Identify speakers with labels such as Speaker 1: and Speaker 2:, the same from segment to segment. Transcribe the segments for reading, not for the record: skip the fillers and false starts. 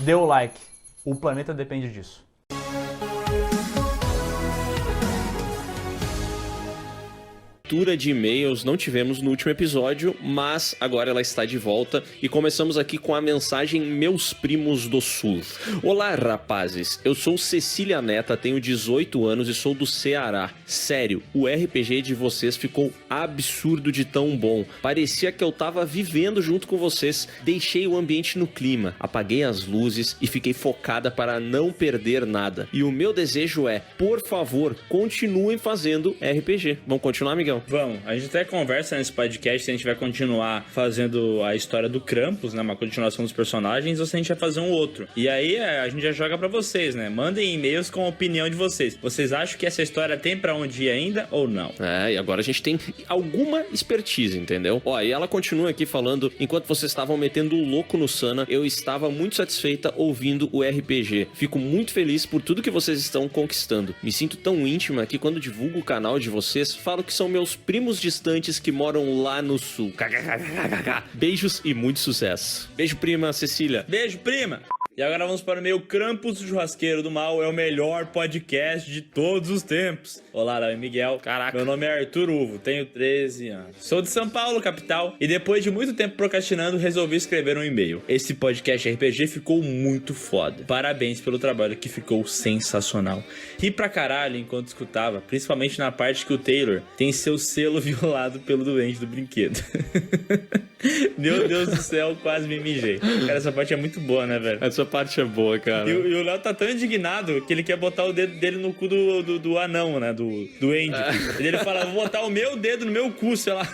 Speaker 1: dê o like. O planeta depende disso.
Speaker 2: Leitura de e-mails não tivemos no último episódio, mas agora ela está de volta e começamos aqui com a mensagem Meus Primos do Sul. Olá, rapazes, eu sou Cecília Neta, tenho 18 anos e sou do Ceará. Sério, o RPG de vocês ficou absurdo de tão bom. Parecia que eu tava vivendo junto com vocês. Deixei o ambiente no clima, apaguei as luzes e fiquei focada para não perder nada. E o meu desejo é, por favor, continuem fazendo RPG. Vamos continuar, Miguel?
Speaker 3: Vamos, a gente até conversa nesse podcast se a gente vai continuar fazendo a história do Krampus, né, uma continuação dos personagens, ou se a gente vai fazer um outro. E aí a gente já joga pra vocês, né? Mandem e-mails com a opinião de vocês. Vocês acham que essa história tem pra onde ir ainda ou não?
Speaker 2: E agora a gente tem alguma expertise, entendeu? Ó, e ela continua aqui falando, enquanto vocês estavam metendo o louco no Sana, eu estava muito satisfeita ouvindo o RPG. Fico muito feliz por tudo que vocês estão conquistando. Me sinto tão íntima que quando divulgo o canal de vocês, falo que são meus primos distantes que moram lá no sul. Beijos e muito sucesso. Beijo, prima Cecília.
Speaker 3: Beijo, prima! E agora vamos para o meu Krampus, o Churrasqueiro do Mal, é o melhor podcast de todos os tempos. Olá, Léo e Miguel.
Speaker 2: Caraca.
Speaker 3: Meu nome é Arthur Uvo, tenho 13 anos. Sou de São Paulo, capital, e depois de muito tempo procrastinando, resolvi escrever um e-mail. Esse podcast RPG ficou muito foda. Parabéns pelo trabalho, que ficou sensacional. Ri pra caralho enquanto escutava, principalmente na parte que o Taylor tem seu selo violado pelo doente do brinquedo. Meu Deus do céu, quase me mijei. Cara, essa parte é muito boa, né, velho?
Speaker 2: Essa parte é boa, cara.
Speaker 3: E o Léo tá tão indignado que ele quer botar o dedo dele no cu do anão, né? Do Andy. E ele fala, vou botar o meu dedo no meu cu, sei lá.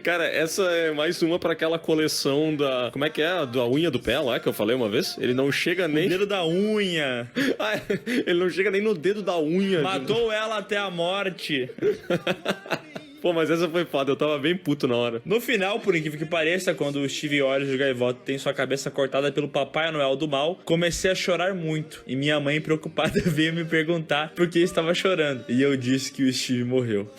Speaker 2: Cara, essa é mais uma pra aquela coleção da... Como é que é? Da unha do pé lá, que eu falei uma vez? Ele não chega nem...
Speaker 3: O dedo da unha.
Speaker 2: Ele não chega nem no dedo da unha.
Speaker 3: Matou ela até a morte.
Speaker 2: Pô, mas essa foi foda, eu tava bem puto na hora.
Speaker 3: No final, por incrível que pareça, quando o Steve Olhos de Gaivota tem sua cabeça cortada pelo Papai Noel do Mal, comecei a chorar muito. E minha mãe, preocupada, veio me perguntar por que estava chorando. E eu disse que o Steve morreu.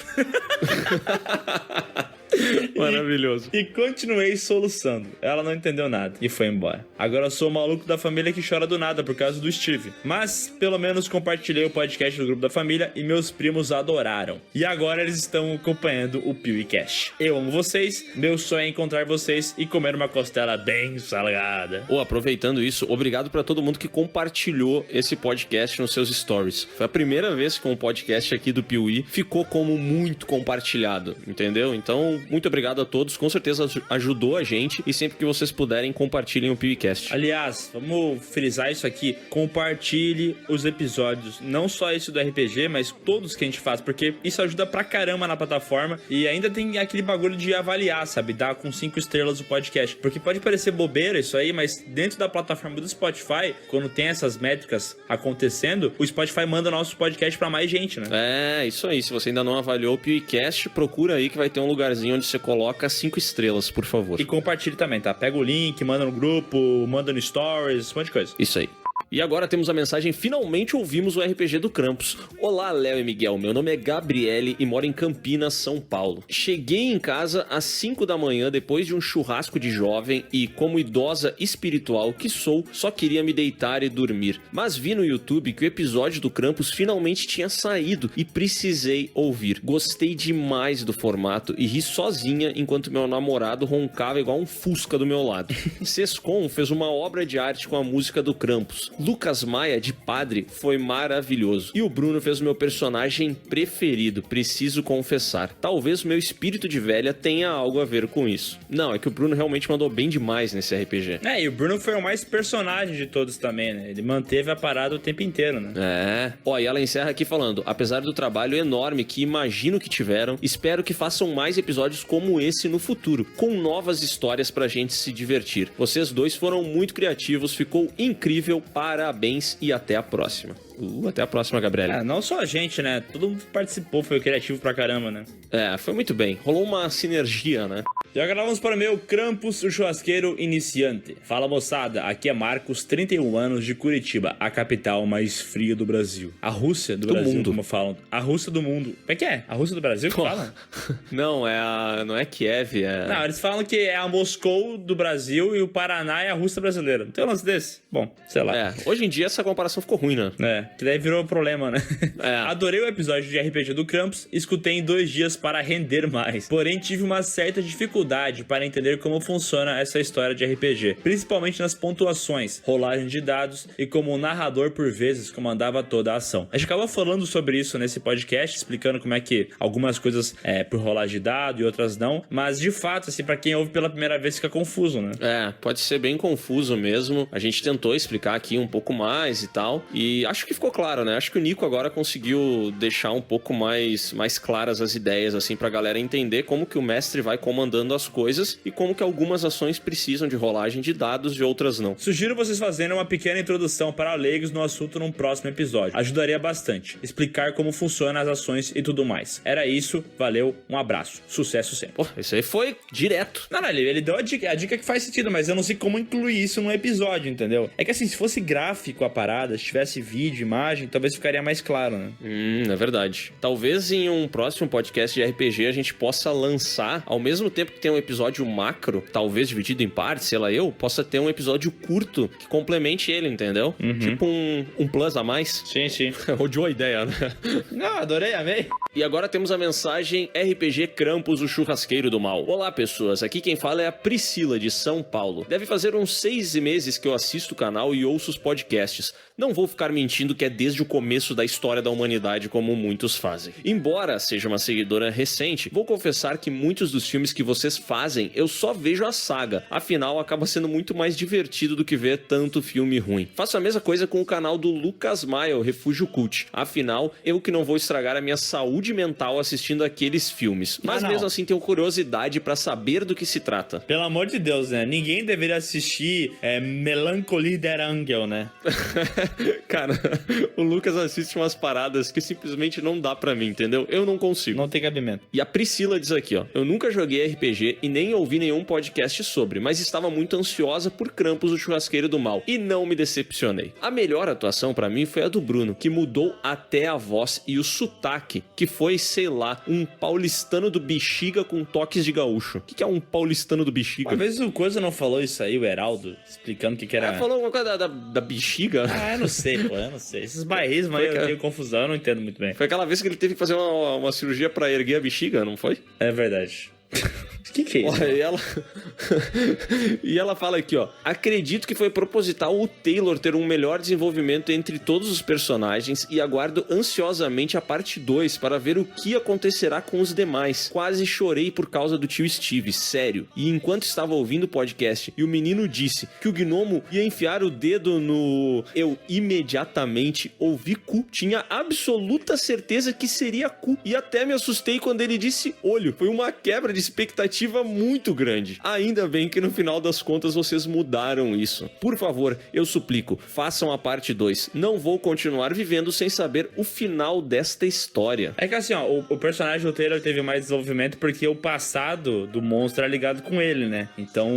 Speaker 2: Maravilhoso.
Speaker 3: E continuei soluçando. Ela não entendeu nada e foi embora. Agora eu sou o maluco da família que chora do nada por causa do Steve. Mas, pelo menos, compartilhei o podcast do grupo da família e meus primos adoraram. E agora eles estão acompanhando o PewCast. Eu amo vocês, meu sonho é encontrar vocês e comer uma costela bem salgada.
Speaker 2: Aproveitando isso, obrigado pra todo mundo que compartilhou esse podcast nos seus stories. Foi a primeira vez que um podcast aqui do Piuí ficou como muito compartilhado, entendeu? Então, muito obrigado a todos, com certeza ajudou a gente e sempre que vocês puderem, compartilhem o PewCast.
Speaker 3: Aliás, vamos frisar isso aqui, compartilhe os episódios, não só esse do RPG, mas todos que a gente faz, porque isso ajuda pra caramba na plataforma e ainda tem aquele bagulho de avaliar, sabe, dar com 5 estrelas o podcast, porque pode parecer bobeira isso aí, mas dentro da plataforma do Spotify, quando tem essas métricas acontecendo, o Spotify manda o nosso podcast pra mais gente, né?
Speaker 2: É, isso aí, se você ainda não avaliou o PewCast, procura aí que vai ter um lugarzinho onde você coloca 5 estrelas, por favor.
Speaker 3: E compartilhe também, tá? Pega o link, manda no grupo, manda no stories, um monte de coisa.
Speaker 2: Isso aí. E agora temos a mensagem, finalmente ouvimos o RPG do Krampus. Olá, Léo e Miguel, meu nome é Gabriele e moro em Campinas, São Paulo. Cheguei em casa às 5 da manhã depois de um churrasco de jovem e, como idosa espiritual que sou, só queria me deitar e dormir. Mas vi no YouTube que o episódio do Krampus finalmente tinha saído e precisei ouvir. Gostei demais do formato e ri sozinha enquanto meu namorado roncava igual um fusca do meu lado. Sescon fez uma obra de arte com a música do Krampus. Lucas Maia, de padre, foi maravilhoso. E o Bruno fez o meu personagem preferido, preciso confessar. Talvez o meu espírito de velha tenha algo a ver com isso. Não, é que o Bruno realmente mandou bem demais nesse RPG.
Speaker 3: E o Bruno foi o mais personagem de todos também, né? Ele manteve a parada o tempo inteiro, né?
Speaker 2: E ela encerra aqui falando, apesar do trabalho enorme que imagino que tiveram, espero que façam mais episódios como esse no futuro, com novas histórias pra gente se divertir. Vocês dois foram muito criativos, ficou incrível, parabéns e até a próxima. Até a próxima, Gabriele.
Speaker 3: Não só a gente, né? Todo mundo participou, foi criativo pra caramba, né?
Speaker 2: Foi muito bem. Rolou uma sinergia, né?
Speaker 3: E agora vamos para o meu Krampus, o churrasqueiro iniciante. Fala, moçada, aqui é Marcos, 31 anos, de Curitiba, a capital mais fria do Brasil. A Rússia do Brasil,
Speaker 2: mundo.
Speaker 3: como falam. A Rússia do mundo. Como é que é? A Rússia do Brasil que fala?
Speaker 2: Não, não é Kiev,
Speaker 3: Não, eles falam que é a Moscou do Brasil e o Paraná é a Rússia brasileira. Não tem um lance desse? Bom, sei lá.
Speaker 2: Hoje em dia essa comparação ficou ruim, né?
Speaker 3: Que daí virou problema, né? Adorei o episódio de RPG do Krampus, escutei em 2 dias para render mais. Porém, tive uma certa dificuldade para entender como funciona essa história de RPG, principalmente nas pontuações, rolagem de dados e como o narrador por vezes comandava toda a ação. A gente acabou falando sobre isso nesse podcast, explicando como é que algumas coisas por rolagem de dado e outras não, mas de fato, assim, para quem ouve pela primeira vez fica confuso, né?
Speaker 2: Pode ser bem confuso mesmo. A gente tentou explicar aqui um pouco mais e tal, e acho que ficou claro, né? Acho que o Nico agora conseguiu deixar um pouco mais claras as ideias, assim, pra galera entender como que o mestre vai comandando as coisas e como que algumas ações precisam de rolagem de dados e outras não.
Speaker 3: Sugiro vocês fazerem uma pequena introdução para leigos no assunto num próximo episódio. Ajudaria bastante. Explicar como funcionam as ações e tudo mais. Era isso, valeu, um abraço. Sucesso sempre.
Speaker 2: Pô, isso aí foi direto.
Speaker 3: Não, ele deu a dica que faz sentido, mas eu não sei como incluir isso num episódio, entendeu? É que assim, se fosse gráfico a parada, se tivesse vídeo, imagem, talvez ficaria mais claro, né?
Speaker 2: É verdade. Talvez em um próximo podcast de RPG a gente possa lançar, ao mesmo tempo que tem um episódio macro, talvez dividido em partes, sei lá, possa ter um episódio curto que complemente ele, entendeu? Tipo um plus a mais.
Speaker 3: Sim.
Speaker 2: Odiou a ideia, né?
Speaker 3: Não, adorei, amei.
Speaker 2: E agora temos a mensagem RPG Krampus, o churrasqueiro do mal. Olá, pessoas. Aqui quem fala é a Priscila, de São Paulo. Deve fazer uns 6 meses que eu assisto o canal e ouço os podcasts. Não vou ficar mentindo que é desde o começo da história da humanidade, como muitos fazem. Embora seja uma seguidora recente, vou confessar que muitos dos filmes que vocês fazem, eu só vejo a saga. Afinal, acaba sendo muito mais divertido do que ver tanto filme ruim. Faço a mesma coisa com o canal do Lucas Maia, o Refúgio Cult. Afinal, eu que não vou estragar a minha saúde mental assistindo aqueles filmes. Mas mesmo assim tenho curiosidade pra saber do que se trata.
Speaker 3: Pelo amor de Deus, né? Ninguém deveria assistir Melancholy der Angel, né?
Speaker 2: Cara, o Lucas assiste umas paradas que simplesmente não dá pra mim, entendeu? Eu não consigo.
Speaker 3: Não tem cabimento.
Speaker 2: E a Priscila diz aqui, ó. Eu nunca joguei RPG e nem ouvi nenhum podcast sobre, mas estava muito ansiosa por Krampus, o churrasqueiro do mal. E não me decepcionei. A melhor atuação pra mim foi a do Bruno, que mudou até a voz e o sotaque, que foi, sei lá, um paulistano do Bexiga com toques de gaúcho. O que é um paulistano do Bexiga?
Speaker 3: Uma vez o Coisa não falou isso aí, o Heraldo, explicando o que era...
Speaker 2: Falou alguma coisa da Bexiga?
Speaker 3: Eu não sei, pô, eu não sei. Esses bairrismos aí eu tenho confusão, eu não entendo muito bem.
Speaker 2: Foi aquela vez que ele teve que fazer uma cirurgia pra erguer a bexiga, não foi?
Speaker 3: É verdade. O que é isso?
Speaker 2: E ela fala aqui, ó. Acredito que foi proposital o Taylor ter um melhor desenvolvimento entre todos os personagens e aguardo ansiosamente a parte 2 para ver o que acontecerá com os demais. Quase chorei por causa do tio Steve, sério. E enquanto estava ouvindo o podcast e o menino disse que o gnomo ia enfiar o dedo no... Eu imediatamente ouvi cu. Tinha absoluta certeza que seria cu. E até me assustei quando ele disse olho. Foi uma quebra de expectativa muito grande. Ainda bem que no final das contas vocês mudaram isso. Por favor, eu suplico, façam a parte 2. Não vou continuar vivendo sem saber o final desta história.
Speaker 3: É que assim, ó, o personagem do Taylor teve mais desenvolvimento porque o passado do monstro é ligado com ele, né? Então,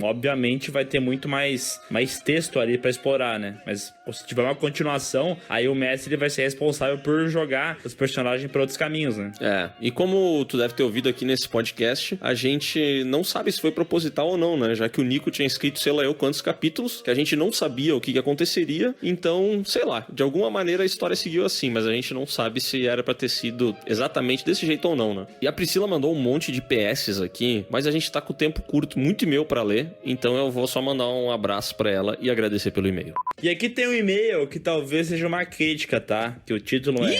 Speaker 3: obviamente, vai ter muito mais texto ali pra explorar, né? Mas se tiver uma continuação, aí o mestre ele vai ser responsável por jogar os personagens pra outros caminhos, né?
Speaker 2: E como tu deve ter ouvido aqui nesse podcast, a gente não sabe se foi proposital ou não, né? Já que o Nico tinha escrito sei lá eu quantos capítulos, que a gente não sabia o que aconteceria, então, sei lá, de alguma maneira a história seguiu assim, mas a gente não sabe se era pra ter sido exatamente desse jeito ou não, né? E a Priscila mandou um monte de PS aqui, mas a gente tá com o tempo curto, muito e-mail pra ler, então eu vou só mandar um abraço pra ela e agradecer pelo e-mail.
Speaker 3: E aqui tem um e-mail que talvez seja uma crítica, tá? Que o título é...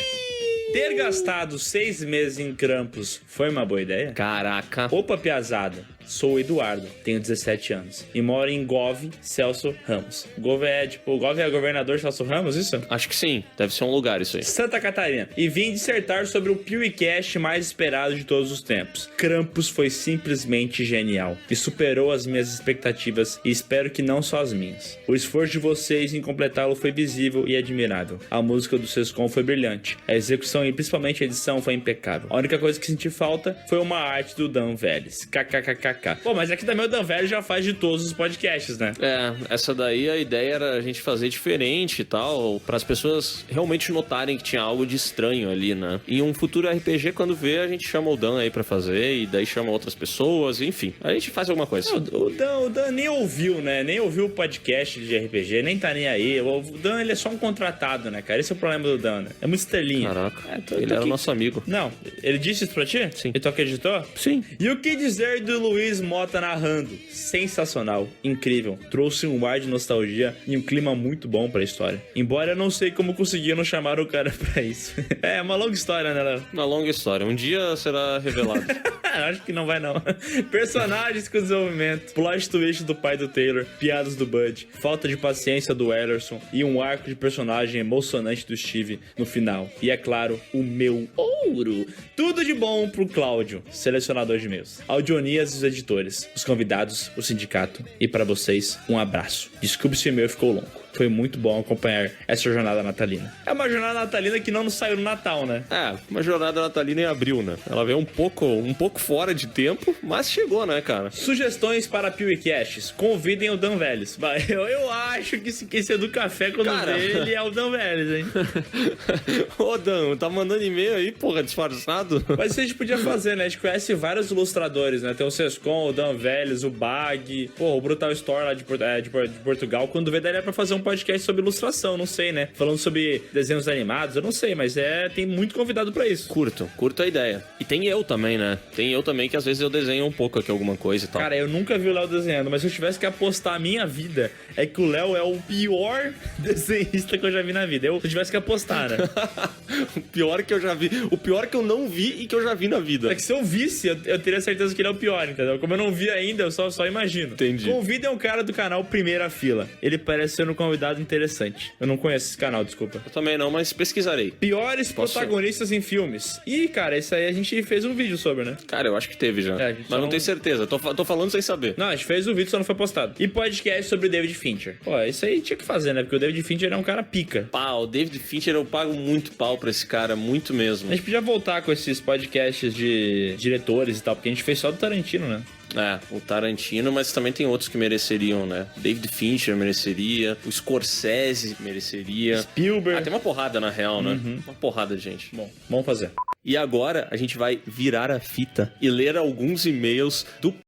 Speaker 3: Ter gastado 6 meses em Krampus foi uma boa ideia?
Speaker 2: Caraca.
Speaker 3: Opa, piazada. Sou o Eduardo, tenho 17 anos e moro em Gove, Celso Ramos. Gove é governador Celso Ramos, isso?
Speaker 2: Acho que sim. Deve ser um lugar isso aí.
Speaker 3: Santa Catarina. E vim dissertar sobre o PewCast mais esperado de todos os tempos. Krampus foi simplesmente genial e superou as minhas expectativas e espero que não só as minhas. O esforço de vocês em completá-lo foi visível e admirável. A música do Sescom foi brilhante. A execução e principalmente a edição foi impecável. A única coisa que senti falta foi uma arte do Dan Vélez. KKKK. Pô, mas aqui também o Dan Vélez já faz de todos os podcasts, né?
Speaker 2: Essa daí a ideia era a gente fazer diferente e tal, para as pessoas realmente notarem que tinha algo de estranho ali, né? Em um futuro RPG, quando vê, a gente chama o Dan aí pra fazer e daí chama outras pessoas, enfim. A gente faz alguma coisa.
Speaker 3: O Dan nem ouviu, né? Nem ouviu o podcast de RPG, nem tá nem aí. O Dan, ele é só um contratado, né, cara? Esse é o problema do Dan, né? É muito estrelinha.
Speaker 2: Caraca, ele era nosso amigo.
Speaker 3: Não, ele disse isso pra ti?
Speaker 2: Sim.
Speaker 3: E tu acreditou?
Speaker 2: Sim.
Speaker 3: E o que dizer do Luiz Mota narrando? Sensacional, incrível. Trouxe um ar de nostalgia e um clima muito bom pra história. Embora eu não sei como conseguiram chamar o cara pra isso. É uma longa história, né, Léo?
Speaker 2: Uma longa história. Um dia será revelado.
Speaker 3: Acho que não vai, não. Personagens com desenvolvimento, plot twist do pai do Taylor, piadas do Bud, falta de paciência do Ellerson e um arco de personagem emocionante do Steve no final. E é claro, o meu ouro. Tudo de bom pro Cláudio, selecionador de e-mails. Ao Dionias e os editores, os convidados, o sindicato. E pra vocês, um abraço. Desculpe se o e-mail ficou longo. Foi muito bom acompanhar essa jornada natalina. É uma jornada natalina que não saiu no Natal, né?
Speaker 2: Uma jornada natalina em abril, né? Ela veio um pouco fora de tempo, mas chegou, né, cara?
Speaker 3: Sugestões para PewCasts. Convidem o Dan Vélez. Eu acho que esse é do café quando vê ele é o Dan Vélez, hein?
Speaker 2: Ô, Dan, tá mandando e-mail aí, porra, disfarçado?
Speaker 3: Mas isso a gente podia fazer, né? A gente conhece vários ilustradores, né? Tem o Sescom, o Dan Vélez, o Bag, o Brutal Store lá de Portugal. Quando vê, daria pra fazer um podcast sobre ilustração, não sei, né? Falando sobre desenhos animados, eu não sei, mas tem muito convidado pra isso.
Speaker 2: Curto a ideia. E tem eu também, né? Tem eu também que às vezes eu desenho um pouco aqui alguma coisa e tal.
Speaker 3: Cara, eu nunca vi o Léo desenhando, mas se eu tivesse que apostar a minha vida, é que o Léo é o pior desenhista que eu já vi na vida. Se eu tivesse que apostar, né?
Speaker 2: O pior que eu já vi. O pior que eu não vi e que eu já vi na vida.
Speaker 3: É que se eu visse, eu teria certeza que ele é o pior, entendeu? Como eu não vi ainda, eu só imagino.
Speaker 2: Entendi.
Speaker 3: Convidem um cara do canal Primeira Fila. Ele parece ser um convidado interessante. Eu não conheço esse canal, desculpa.
Speaker 2: Eu também não, mas pesquisarei.
Speaker 3: Piores protagonistas em filmes. Ih, cara, isso aí a gente fez um vídeo sobre, né?
Speaker 2: Cara, eu acho que teve já. Mas não tenho certeza. Tô falando sem saber.
Speaker 3: Não, a gente fez o vídeo, só não foi postado. E podcast sobre o David Fincher. Pô, isso aí tinha que fazer, né? Porque o David Fincher é um cara pica.
Speaker 2: O David Fincher, eu pago muito pau pra esse cara, muito mesmo.
Speaker 3: A gente podia voltar com esses podcasts de diretores e tal, porque a gente fez só do Tarantino, né?
Speaker 2: O Tarantino, mas também tem outros que mereceriam, né? David Fincher mereceria, o Scorsese mereceria.
Speaker 3: Spielberg.
Speaker 2: Tem uma porrada na real, né? Uma porrada de gente.
Speaker 3: Bom, vamos fazer.
Speaker 2: E agora a gente vai virar a fita e ler alguns e-mails do